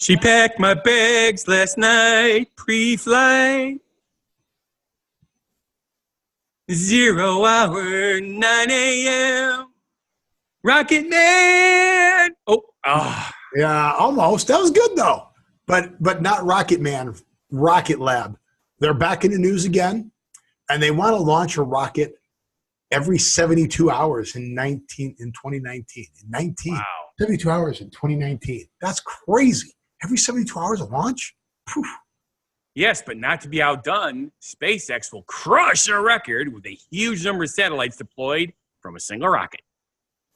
She packed my bags last night, pre-flight. 0 hour, 9 a.m. Rocket Man. Yeah, almost. That was good though, but not Rocket Man. Rocket Lab. They're back in the news again, and they want to launch a rocket every 72 hours in 2019. Wow. 72 hours in 2019. That's crazy. Every 72 hours a launch? Phew. Yes, but not to be outdone, SpaceX will crush a record with a huge number of satellites deployed from a single rocket.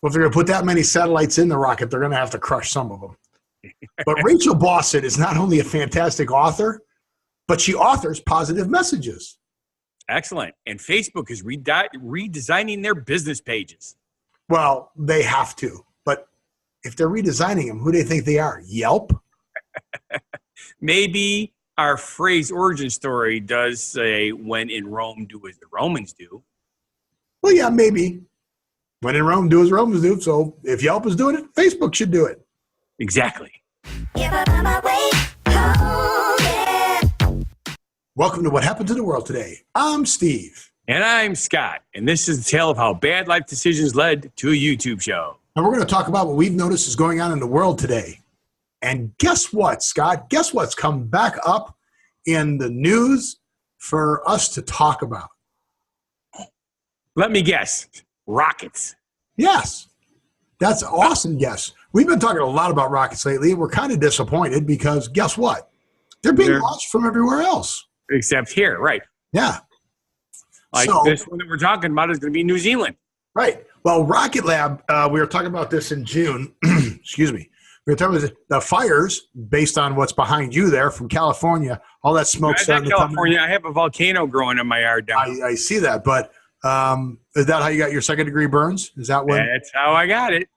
Well, if they're going to put that many satellites in the rocket, they're going to have to crush some of them. But Rachel Boston is not only a fantastic author, but she authors positive messages. Excellent. And Facebook is redesigning their business pages. Well, they have to. But if they're redesigning them, who do they think they are? Yelp? Maybe our phrase origin story does say, when in Rome, do as the Romans do. Well, yeah, maybe. When in Rome, do as Romans do. So if Yelp is doing it, Facebook should do it. Exactly. Welcome to What Happened to the World Today. I'm Steve. And I'm Scott. And this is the tale of how bad life decisions led to a YouTube show. And we're going to talk about what we've noticed is going on in the world today. And guess what, Scott? Guess what's come back up in the news for us to talk about? Let me guess. Rockets. Yes. That's an awesome guess. We've been talking a lot about rockets lately, and we're kind of disappointed because guess what? They're being launched from everywhere else. Except here, right. Yeah. Like this one that we're talking about is going to be New Zealand. Right. Well, Rocket Lab, we were talking about this in June. Excuse me. We were talking about the fires based on what's behind you there from California. All that smoke starting to come. California, I have a volcano growing in my yard down. I see that, but is that how you got your second-degree burns? Is that what? That's how I got it.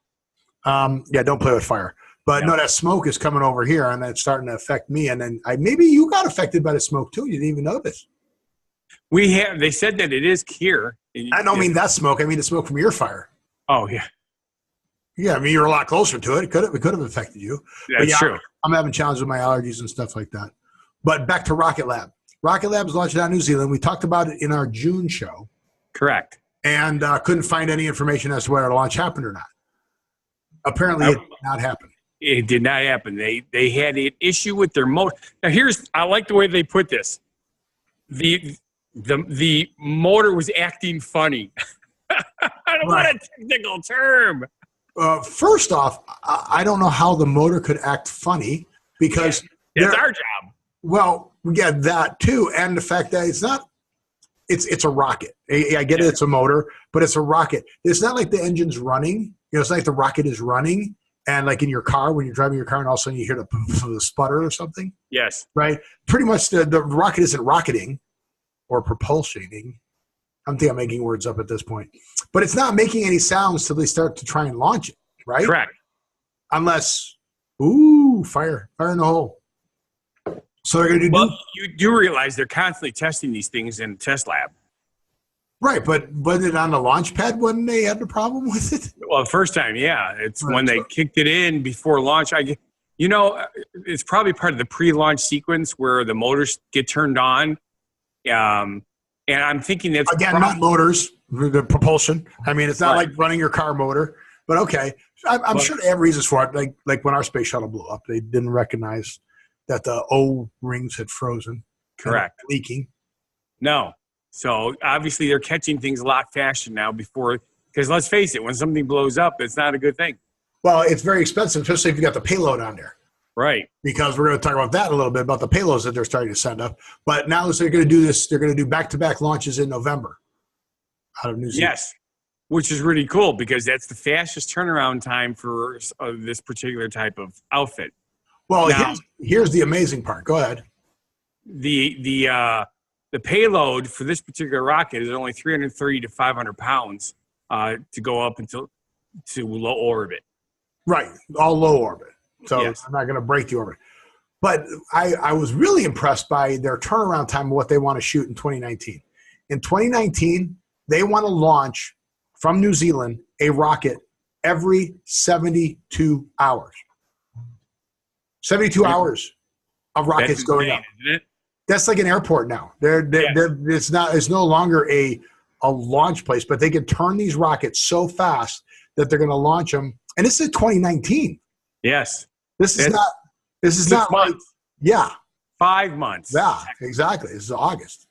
Yeah, don't play with fire. But no, that smoke is coming over here, and it's starting to affect me. And then maybe you got affected by the smoke too. You didn't even notice. They said that it is here. I don't mean that smoke. I mean the smoke from your fire. Oh yeah. Yeah, I mean you're a lot closer to it. It could have affected you. That's true. I'm having challenges with my allergies and stuff like that. But back to Rocket Lab. Rocket Lab is launched out in New Zealand. We talked about it in our June show. Correct. And couldn't find any information as to whether the launch happened or not. Apparently, it did not happen. It did not happen. They had an issue with their motor. Now I like the way they put this. The motor was acting funny. I don't want a technical term. First off, I don't know how the motor could act funny because it's our job. Well, yeah, that too, and the fact that it's not. It's a rocket. I get it. It's a motor, but it's a rocket. It's not like the engine's running. It's like the rocket is running, and like in your car when you're driving your car, and all of a sudden you hear the sputter or something. Yes. Right. Pretty much the rocket isn't rocketing or propulsioning. I'm making words up at this point, but it's not making any sounds till they start to try and launch it. Right. Correct. Unless, fire in the hole. So they're going to do. Well, you do realize they're constantly testing these things in the test lab. Right, but wasn't it on the launch pad when they had the problem with it? Well, the first time, yeah. It's when they kicked it in before launch. It's probably part of the pre-launch sequence where the motors get turned on. And I'm thinking that's not motors, the propulsion. I mean, it's not like running your car motor. But okay, I'm sure they have reasons for it. Like when our space shuttle blew up, they didn't recognize that the O-rings had frozen. Correct. Leaking. No. So obviously they're catching things a lot faster now because let's face it, when something blows up, it's not a good thing. Well, it's very expensive, especially if you got the payload on there. Right. Because we're going to talk about that a little bit, about the payloads that they're starting to send up. But now they're going to do this. They're going to do back-to-back launches in November out of New Zealand. Yes, which is really cool because that's the fastest turnaround time for this particular type of outfit. Well, now, here's the amazing part. Go ahead. The payload for this particular rocket is only 330 to 500 pounds to go up to low orbit. Right, all low orbit. So I'm not going to break the orbit. But I was really impressed by their turnaround time of what they want to shoot in 2019. In 2019, they want to launch from New Zealand a rocket every 72 hours. 72 hours of rockets going up. Isn't it? That's like an airport now. It's no longer a launch place, but they can turn these rockets so fast that they're going to launch them. And this is 2019. Yes. This is not like, 5 months. Yeah, exactly. This is August.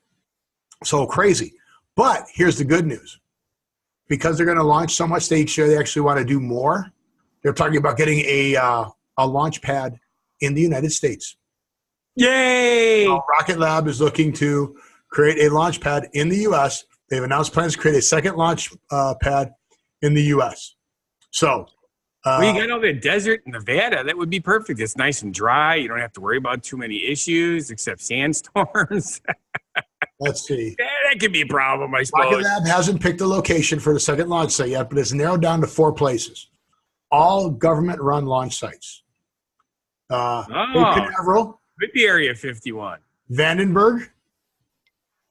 So crazy. But here's the good news. Because they're going to launch so much, they actually want to do more. They're talking about getting a launch pad in the United States. Yay! So Rocket Lab is looking to create a launch pad in the U.S. They've announced plans to create a second launch pad in the U.S. So, you got all the desert in Nevada. That would be perfect. It's nice and dry. You don't have to worry about too many issues except sandstorms. Let's see. That could be a problem, I suppose. Rocket Lab hasn't picked a location for the second launch site yet, but it's narrowed down to 4 places. All government-run launch sites. Cape Canaveral. Could be Area 51. Vandenberg.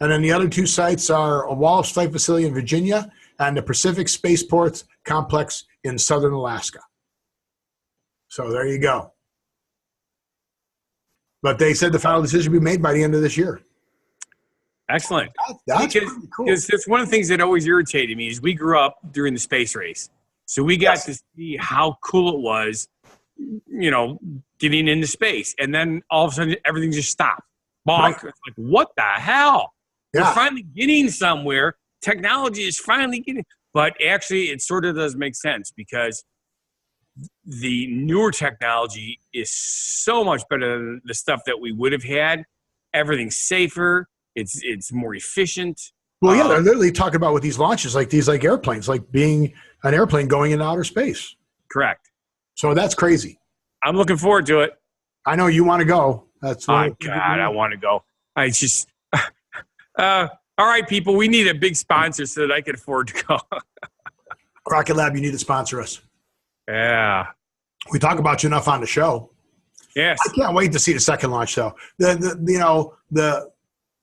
And then the other 2 sites are a Wallops Flight Facility in Virginia and the Pacific Spaceport Complex in southern Alaska. So there you go. But they said the final decision will be made by the end of this year. Excellent. That's pretty cool. Because that's one of the things that always irritated me is we grew up during the space race. So we got to see how cool it was, getting into space. And then all of a sudden, everything just stopped. Bonk. Right. It's like, what the hell? Yeah. We're finally getting somewhere. Technology is finally getting. But actually, it sort of does make sense because the newer technology is so much better than the stuff that we would have had. Everything's safer. It's more efficient. Well, yeah, they're literally talking about with these launches, like these airplanes, like being an airplane going into outer space. Correct. So that's crazy. I'm looking forward to it. I know you want to go. That's God, I want to go. I just all right, people, we need a big sponsor so that I can afford to go. Rocket Lab, you need to sponsor us. Yeah. We talk about you enough on the show. Yes. I can't wait to see the second launch though.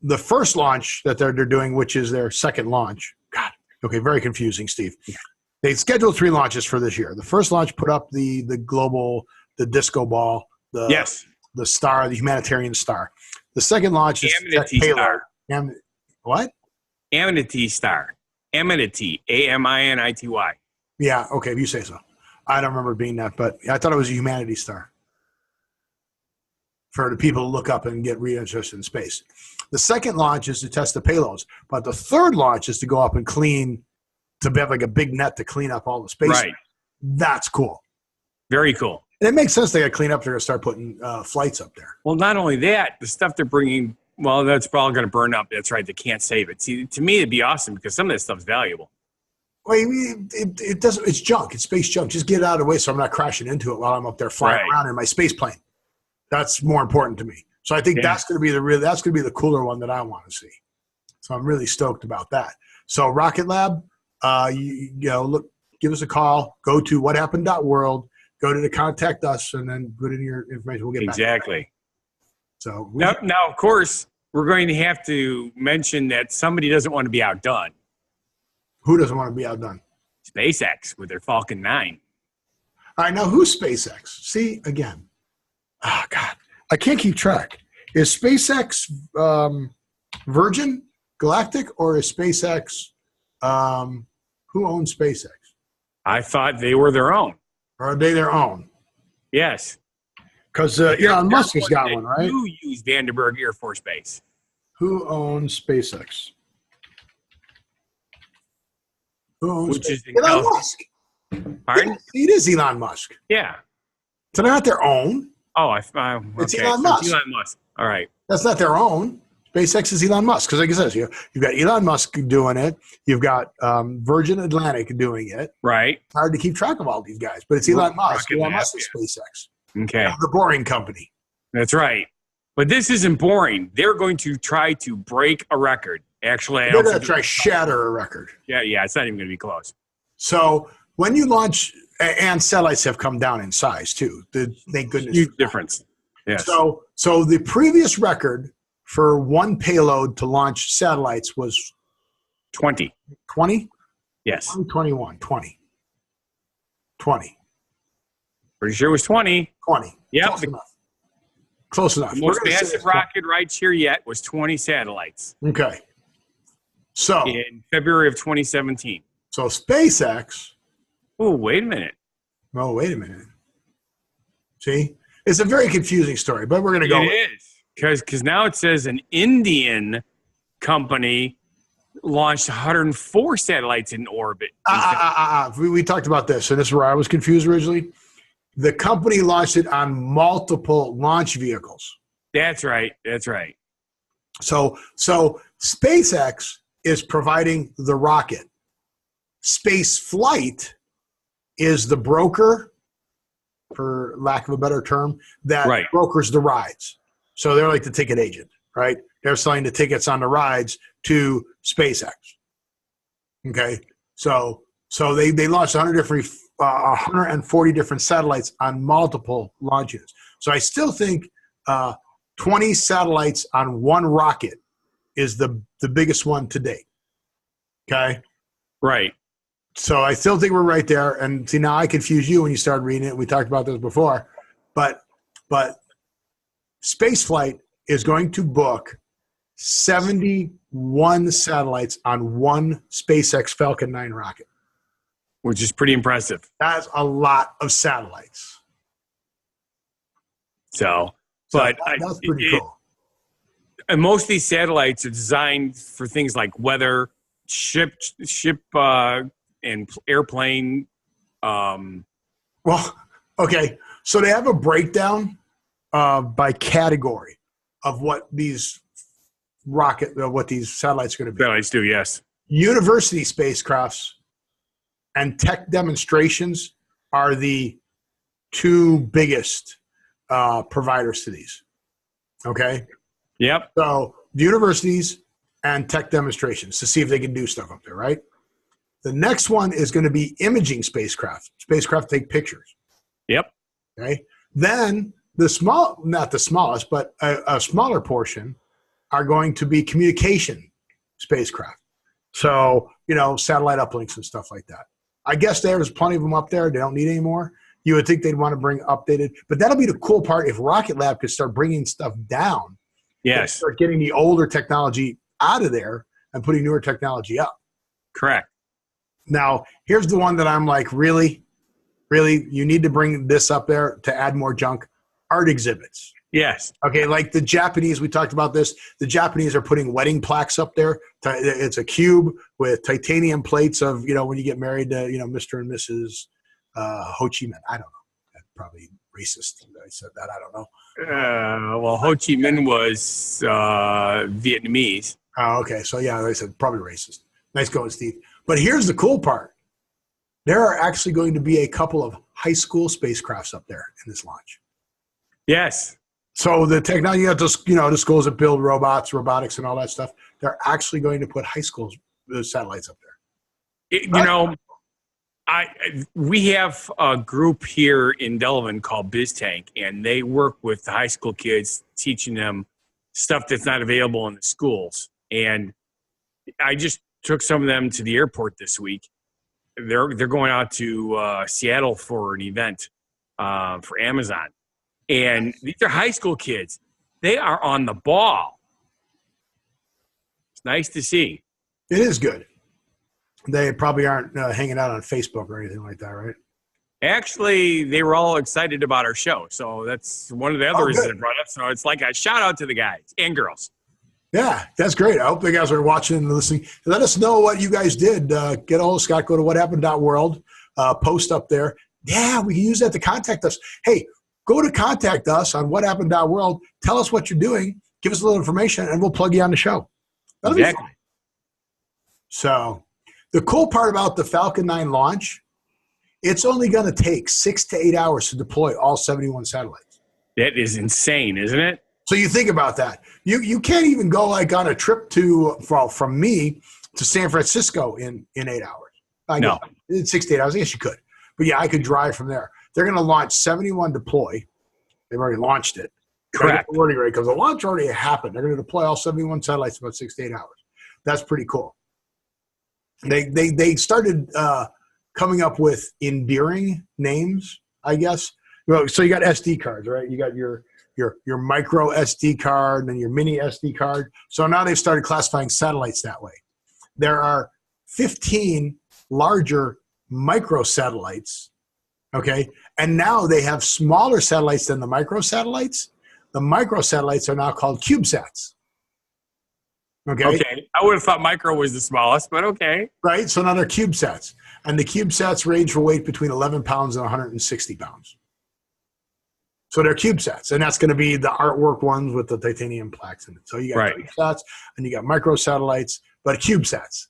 The first launch that they're doing, which is their second launch. God, okay, very confusing, Steve. Yeah. They scheduled 3 launches for this year. The first launch put up the global, the disco ball, the star, the humanitarian star. The second launch is Amity Star. What? Amity Star. Amity. Aminity. Yeah, okay, if you say so. I don't remember it being that, but I thought it was a humanity star for the people to look up and get interested in space. The second launch is to test the payloads, but the third launch is to go up and clean, to have like a big net to clean up all the space. Right. That's cool. Very cool. And it makes sense they got to clean up. They're going to start putting flights up there. Well, not only that, the stuff they're bringing, well, that's probably going to burn up. That's right. They can't save it. See, to me, it'd be awesome because some of that stuff's valuable. Well, it doesn't. It's junk. It's space junk. Just get it out of the way so I'm not crashing into it while I'm up there flying around in my space plane. That's more important to me. So I think that's going to be the cooler one that I want to see. So I'm really stoked about that. So Rocket Lab, look, give us a call. Go to whathappened.world. Go to the contact us, and then put in your information. We'll get back. Exactly. So now, of course, we're going to have to mention that somebody doesn't want to be outdone. Who doesn't want to be outdone? SpaceX with their Falcon 9. All right, now who's SpaceX? See, again. Oh, God. I can't keep track. Is SpaceX Virgin Galactic or is SpaceX who owns SpaceX? I thought they were their own. Or are they their own? Yes. Because Elon Musk has got one, right? Who use Vandenberg Air Force Base? Who owns SpaceX? Who owns Elon Musk. Pardon? It is Elon Musk. Yeah. So they're not their own. Oh, it's Elon Musk. It's Elon Musk. All right. That's not their own. SpaceX is Elon Musk. Because like I said, you've got Elon Musk doing it. You've got Virgin Atlantic doing it. Right. It's hard to keep track of all these guys. But it's Elon Musk. Elon Musk is SpaceX. Okay. The boring company. That's right. But this isn't boring. They're going to try to break a record. Actually, they're going to try to shatter a record. Yeah, it's not even going to be close. So when you launch, and satellites have come down in size too. Thank goodness. Huge difference. Yes. So the previous record for one payload to launch satellites was 20. 20? Yes. 21. 20. 20. Pretty sure it was 20. 20. Yep. Close enough. The most massive rocket right here yet was 20 satellites. Okay. So in February of 2017. So SpaceX. Oh, wait a minute. Oh, wait a minute. See, it's a very confusing story, but we're going to go. It is because now it says an Indian company launched 104 satellites in orbit. We talked about this, and this is where I was confused originally. The company launched it on multiple launch vehicles. That's right. That's right. So SpaceX is providing the rocket. Space Flight is the broker, for lack of a better term, that brokers the rides. So they're like the ticket agent, right? They're selling the tickets on the rides to SpaceX. Okay, so they launched 140 different satellites on multiple launches. So I still think 20 satellites on one rocket is the biggest one to date. Okay, right. So I still think we're right there. And see, now I confuse you when you started reading it. We talked about this before, but Spaceflight is going to book 71 satellites on one SpaceX Falcon 9 rocket, which is pretty impressive. That's a lot of satellites. That's pretty cool. And most of these satellites are designed for things like weather, ship, and airplane. Well, okay. So they have a breakdown by category of what these satellites are going to be. Satellites do, yes. University spacecrafts and tech demonstrations are the two biggest providers to these. Okay. Yep. So the universities and tech demonstrations to see if they can do stuff up there, right? The next one is going to be imaging spacecraft. Spacecraft take pictures. Yep. Okay. Then not the smallest, but a smaller portion are going to be communication spacecraft. So, satellite uplinks and stuff like that. I guess there's plenty of them up there. They don't need any more. You would think they'd want to bring updated, but that'll be the cool part if Rocket Lab could start bringing stuff down. Yes. Start getting the older technology out of there and putting newer technology up. Correct. Now, here's the one that I'm like, really, you need to bring this up there to add more junk. Art exhibits. Yes. Okay, like the Japanese, we talked about this. The Japanese are putting wedding plaques up there. It's a cube with titanium plates of, when you get married to, Mr. and Mrs. Ho Chi Minh. I don't know. That's probably racist. I said that. I don't know. Well, Ho Chi Minh was Vietnamese. Oh, okay. So, yeah, I said probably racist. Nice going, Steve. But here's the cool part. There are actually going to be a couple of high school spacecrafts up there in this launch. Yes. So the technology, the schools that build robotics and all that stuff, they're actually going to put high school satellites up there. We have a group here in Delavan called BizTank, and they work with the high school kids, teaching them stuff that's not available in the schools. And I just took some of them to the airport this week. They're going out to Seattle for an event for Amazon. And these are high school kids. They are on the ball. It's nice to see. It is good. They probably aren't hanging out on Facebook or anything like that, right? Actually, they were all excited about our show. So that's one of the other reasons I brought up. So it's like a shout out to the guys and girls. Yeah, that's great. I hope the guys are watching and listening. Let us know what you guys did. Get a hold of Scott. Go to whathappened.world. Post up there. Yeah, we can use that to contact us. Hey, go to contact us on whathappened.world. Tell us what you're doing. Give us a little information, and we'll plug you on the show. That'll be fun. So the cool part about the Falcon 9 launch, it's only going to take 6 to 8 hours to deploy all 71 satellites. That is insane, isn't it? So you think about that. You can't even go like on a trip from me to San Francisco in 8 hours. No. In 6 to 8 hours. I guess you could. But yeah, I could drive from there. They're going to launch 71 deploy. They've already launched it. Correct. Because the launch already happened. They're going to deploy all 71 satellites in about 6 to 8 hours. That's pretty cool. They started coming up with endearing names, I guess. Well, so you got SD cards, right? You got your micro SD card and then your mini SD card. So now they've started classifying satellites that way. There are 15 larger micro satellites, okay? And now they have smaller satellites than the micro satellites. The micro satellites are now called CubeSats. Okay. I would have thought micro was the smallest, but okay. Right? So now they're CubeSats. And the CubeSats range for weight between 11 pounds and 160 pounds. So they're CubeSats. And that's going to be the artwork ones with the titanium plaques in it. So you got CubeSats and you got micro satellites, but CubeSats.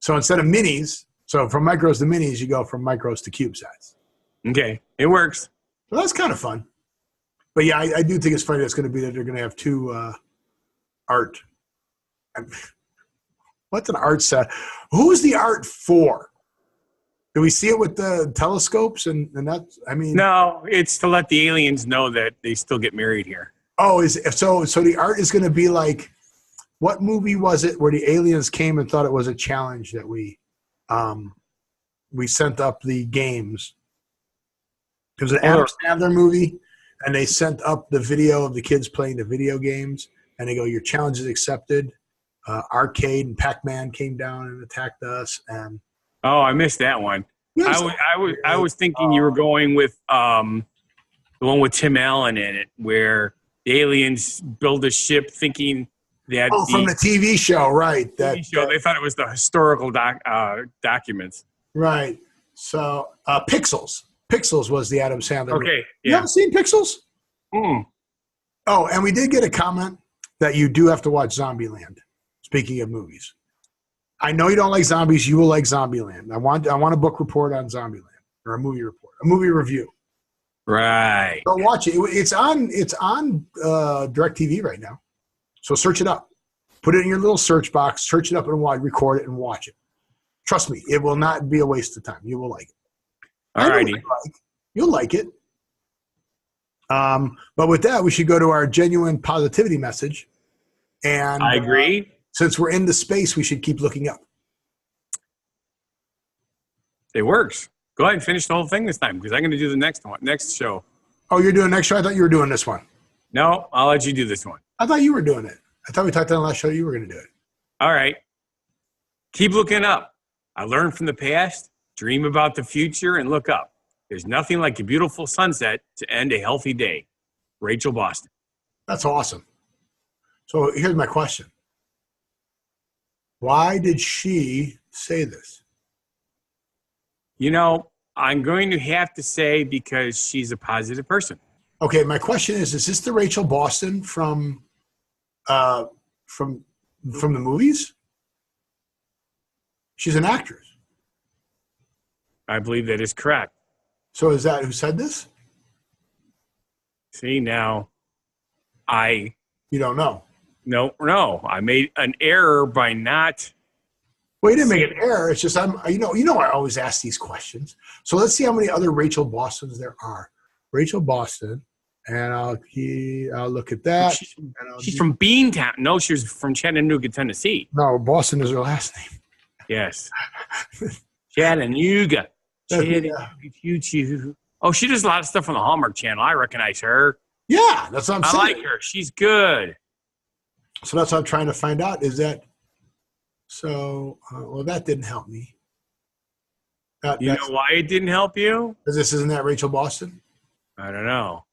So instead of minis, so from micros to minis, you go from micros to CubeSats. Okay. It works. So that's kind of fun. But yeah, I do think it's funny that's going to be that they're going to have two art. What's an art set? Who's the art for? Do we see it with the telescopes and that's? I mean, no, it's to let the aliens know that they still get married here. Oh, so the art is going to be like, what movie was it where the aliens came and thought it was a challenge that we sent up the games? It was an Adam Sandler movie, and they sent up the video of the kids playing the video games, and they go, "Your challenge is accepted." Arcade and Pac-Man came down and attacked us, and I missed that one. I was thinking you were going with the one with Tim Allen in it, where the aliens build a ship thinking that from the TV show, right? They thought it was the historical documents, right? So Pixels was the Adam Sandler. Okay, you haven't seen Pixels? Oh, and we did get a comment that you do have to watch Zombieland. Speaking of movies, I know you don't like zombies. You will like Zombieland. I want a book report on Zombieland, or a movie report, a movie review. Right. So watch it. It's on DirecTV right now. So search it up. Put it in your little search box. Search it up and record it and watch it. Trust me, it will not be a waste of time. You will like it. All righty. You'll like it. But with that, we should go to our genuine positivity message. And I agree. Since we're in the space, we should keep looking up. It works. Go ahead and finish the whole thing this time, because I'm going to do the next show. Oh, you're doing next show? I thought you were doing this one. No, I'll let you do this one. I thought you were doing it. I thought we talked on the last show you were going to do it. All right. Keep looking up. I learned from the past, dream about the future, and look up. There's nothing like a beautiful sunset to end a healthy day. Rachel Boston. That's awesome. So here's my question. Why did she say this? You know, I'm going to have to say because she's a positive person. Okay, my question is this the Rachel Boston from the movies? She's an actress. I believe that is correct. So is that who said this? See, now You don't know. No. I made an error by not. Well, you didn't make an error. It's just I always ask these questions. So let's see how many other Rachel Bostons there are. Rachel Boston, and I'll look at that. She's from Beantown. No, she was from Chattanooga, Tennessee. No, Boston is her last name. Yes. Chattanooga. Oh, she does a lot of stuff on the Hallmark Channel. I recognize her. Yeah, that's what I'm saying. I like her. She's good. So that's what I'm trying to find out. Is that so? Well, that didn't help me. You know why it didn't help you? Because isn't that Rachel Boston? I don't know.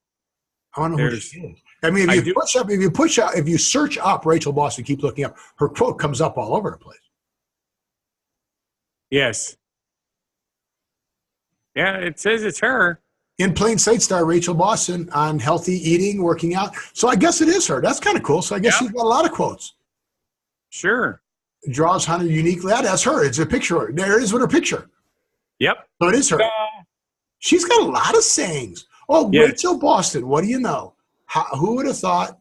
I don't know who this is. I mean, if you search up Rachel Boston, keep looking up, her quote comes up all over the place. Yes. Yeah, it says it's her. In plain sight star Rachel Boston on healthy eating, working out. So I guess it is her. That's kind of cool. So I guess she's got a lot of quotes. Sure. Draws Hunter uniquely. That's her. It's a picture. There it is with her picture. Yep. So it is her. She's got a lot of sayings. Oh, yes. Rachel Boston. What do you know? Who would have thought?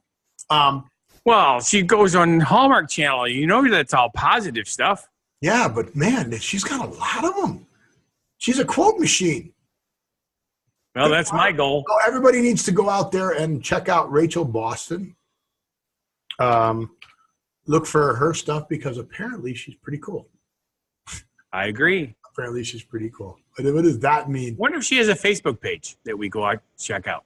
Well, she goes on Hallmark Channel. You know that's all positive stuff. Yeah, but man, she's got a lot of them. She's a quote machine. Well, that's my goal. So everybody needs to go out there and check out Rachel Boston. Look for her stuff because apparently she's pretty cool. I agree. Apparently, she's pretty cool. What does that mean? Wonder if she has a Facebook page that we go out check out.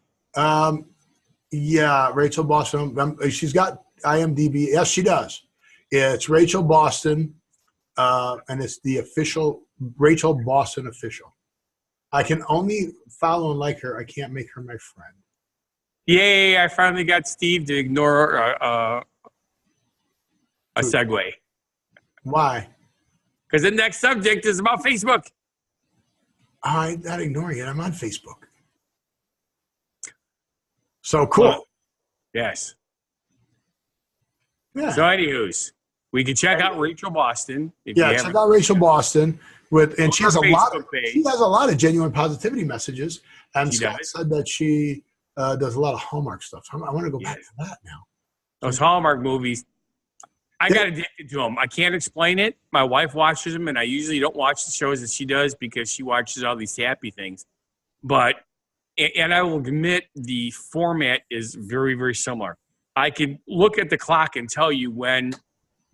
Yeah, Rachel Boston. She's got IMDb. Yes, she does. It's Rachel Boston, and it's the official Rachel Boston official. I can only follow and like her. I can't make her my friend. Yay! I finally got Steve to ignore a segue. Why? Because the next subject is about Facebook. I'm not ignoring it. I'm on Facebook. So cool. Well, yes. Yeah. So, anywho's, we can check out Rachel Boston. Check out Rachel Boston and she has a lot. She has a lot of genuine positivity messages. And Scott said that she does a lot of Hallmark stuff. I want to go back to that now. Those Hallmark movies. I got addicted to them. I can't explain it. My wife watches them, and I usually don't watch the shows that she does because she watches all these happy things. And I will admit the format is very, very similar. I can look at the clock and tell you when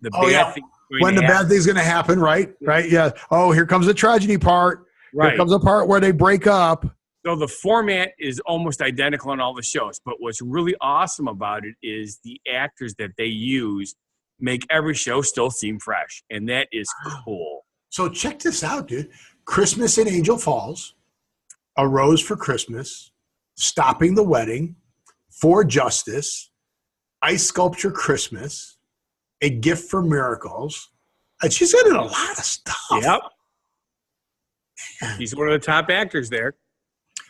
the bad thing bad thing's going to happen, right? Right, yeah. Oh, here comes the tragedy part. Right. Here comes the part where they break up. So the format is almost identical on all the shows. But what's really awesome about it is the actors that they use make every show still seem fresh. And that is cool. So check this out, dude. Christmas in Angel Falls, A Rose for Christmas, Stopping the Wedding, For Justice, Ice Sculpture Christmas, A Gift for Miracles. And she's in a lot of stuff. Yep. Man. She's one of the top actors there.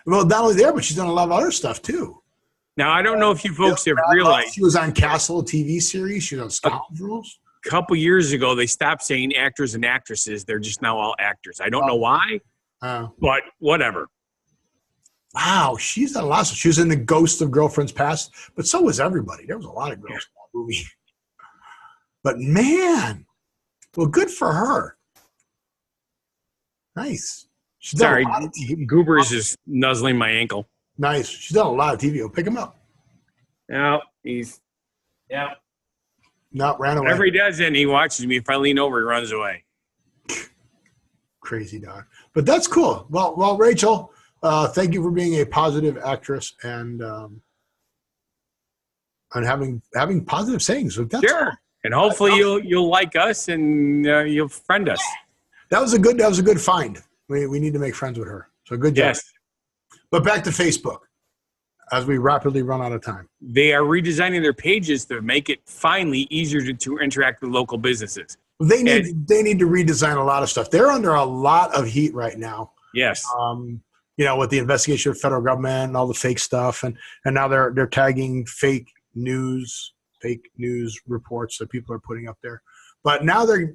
Well, not only there, but she's done a lot of other stuff, too. Now, I don't know if you folks have realized. She was on Castle TV series. She was on Scoundrels. A couple years ago, they stopped saying actors and actresses. They're just now all actors. I don't know why, but whatever. Wow, she's done a lot. She was in The Ghost of Girlfriends Past, but so was everybody. There was a lot of girls in that movie. But, man, well, good for her. Nice. Sorry, Goober's just nuzzling my ankle. Nice. She's done a lot of TV. Pick him up. No, No, ran away. Whatever he does, and he watches me. If I lean over, he runs away. Crazy dog. But that's cool. Well, Rachel, thank you for being a positive actress and having positive sayings. So that's sure. And hopefully you'll like us and you'll friend us. That was a good find. We need to make friends with her. So good job. Yes. But back to Facebook as we rapidly run out of time. They are redesigning their pages to make it finally easier to interact with local businesses. They need to redesign a lot of stuff. They're under a lot of heat right now. Yes. With the investigation of the federal government and all the fake stuff, and now they're tagging fake news reports that people are putting up there. But now they're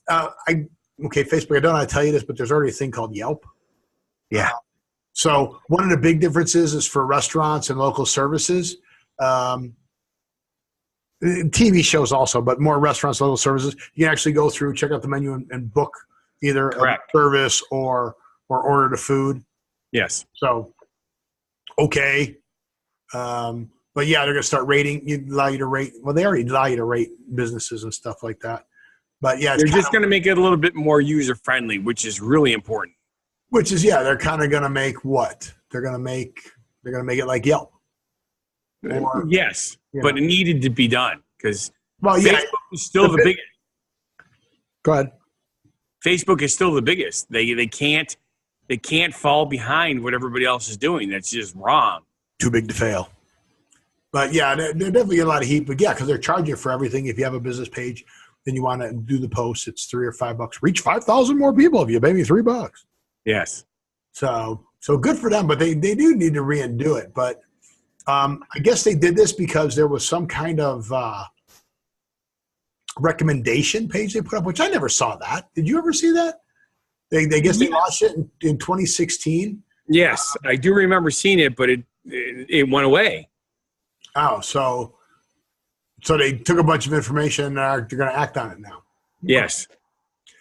Facebook, I don't know how to tell you this, but there's already a thing called Yelp. Yeah. So one of the big differences is for restaurants and local services. TV shows also, but more restaurants, local services. You can actually go through, check out the menu, and book either a service or order the food. Yes. So, okay. But yeah, they're going to start rating. Allow you to rate. Well, they already allow you to rate businesses and stuff like that. But yeah, they're just going to make it a little bit more user friendly, which is really important. Which is, they're kind of going to make what? They're going to make it like Yelp. Yes, but it needed to be done because Facebook is still the biggest. Go ahead. Facebook is still the biggest. They can't fall behind what everybody else is doing. That's just wrong. Too big to fail. But yeah, they're definitely getting a lot of heat. But yeah, because they're charging you for everything. If you have a business page, then you want to do the post. It's $3 or $5. Reach 5,000 more people if you pay me $3. Yes. So good for them. But they do need to redo it. But I guess they did this because there was some kind of recommendation page they put up, which I never saw that. Did you ever see that? They launched it in 2016. Yes, I do remember seeing it, but it went away. Oh, so they took a bunch of information and they're going to act on it now. Yes,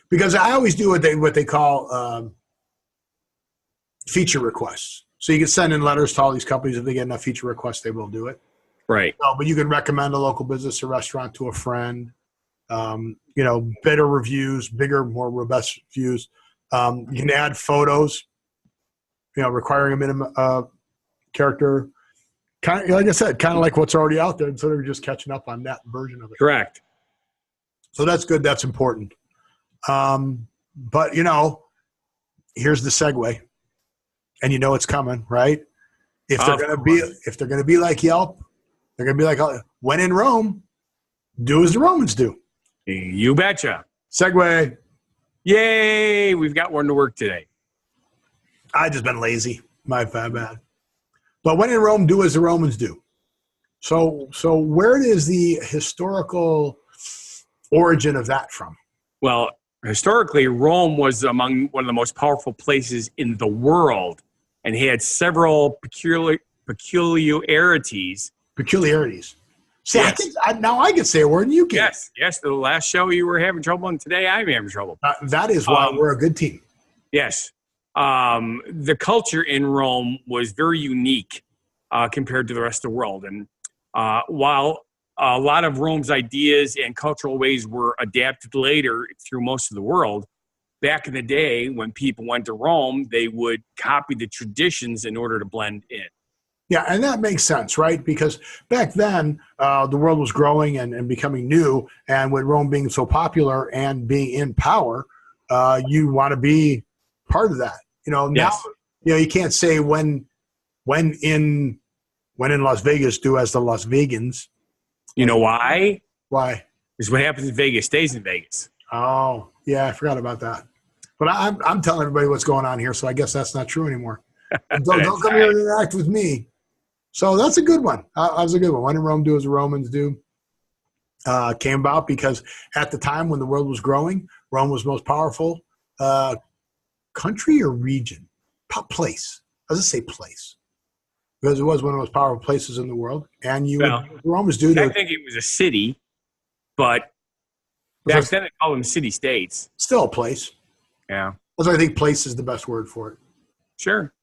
because I always do what they call feature requests. So you can send in letters to all these companies. If they get enough feature requests, they will do it. Right. But you can recommend a local business or restaurant to a friend. Better reviews, bigger, more robust reviews. You can add photos, requiring a minimum character. Kind of, like I said, kind of like what's already out there instead of just catching up on that version of it. Correct. So that's good. That's important. But, here's the segue. And it's coming, right? If they're going to be like Yelp, they're going to be like, when in Rome, do as the Romans do. You betcha. Segue. Yay! We've got one to work today. I just been lazy. My bad. But when in Rome, do as the Romans do. So where is the historical origin of that from? Well, historically, Rome was among one of the most powerful places in the world and had several peculiarities. See, yes. Now I can say a word and you can. Yes. The last show you were having trouble, and today I'm having trouble. That is why we're a good team. Yes. The culture in Rome was very unique compared to the rest of the world. And while a lot of Rome's ideas and cultural ways were adapted later through most of the world, back in the day when people went to Rome, they would copy the traditions in order to blend in. Yeah, and that makes sense, right? Because back then, the world was growing and becoming new, and with Rome being so popular and being in power, you want to be part of that. Now, you can't say when in Las Vegas, do as the Las Vegans. You know why? Why? Because what happens in Vegas stays in Vegas. Oh, yeah, I forgot about that. But I'm telling everybody what's going on here, so I guess that's not true anymore. Don't come here and interact with me. So that's a good one. That was a good one. When in Rome, do as the Romans do. Came about because at the time when the world was growing, Rome was most powerful country or region? Place. I was going to say place. Because it was one of the most powerful places in the world. And the Romans do. I think it was a city, but back then they called them city-states. Still a place. Yeah. That's why I think place is the best word for it. Sure.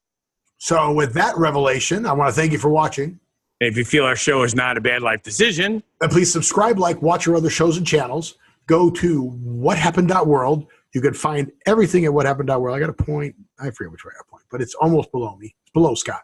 So with that revelation, I want to thank you for watching. If you feel our show is not a bad life decision, then please subscribe, watch our other shows and channels. Go to whathappened.world. You can find everything at whathappened.world. I got a point. I forget which way I point, but it's almost below me. It's below Scott.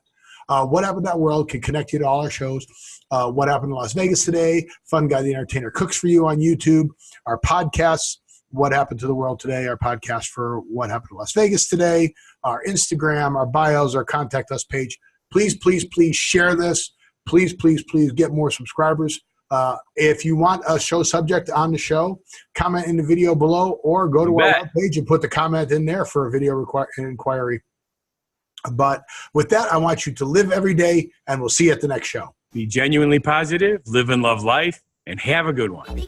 Whathappened.world can connect you to all our shows. What Happened in Las Vegas Today, Fun Guy the Entertainer cooks for you on YouTube. Our podcasts, What Happened to the World Today, our podcast for What Happened to Las Vegas Today, our Instagram, our bios, our contact us page. Please, please, please share this. Please, please, please get more subscribers. If you want a show subject on the show, comment in the video below or go to our webpage and put the comment in there for a video inquiry. But with that, I want you to live every day, and we'll see you at the next show. Be genuinely positive, live and love life, and have a good one.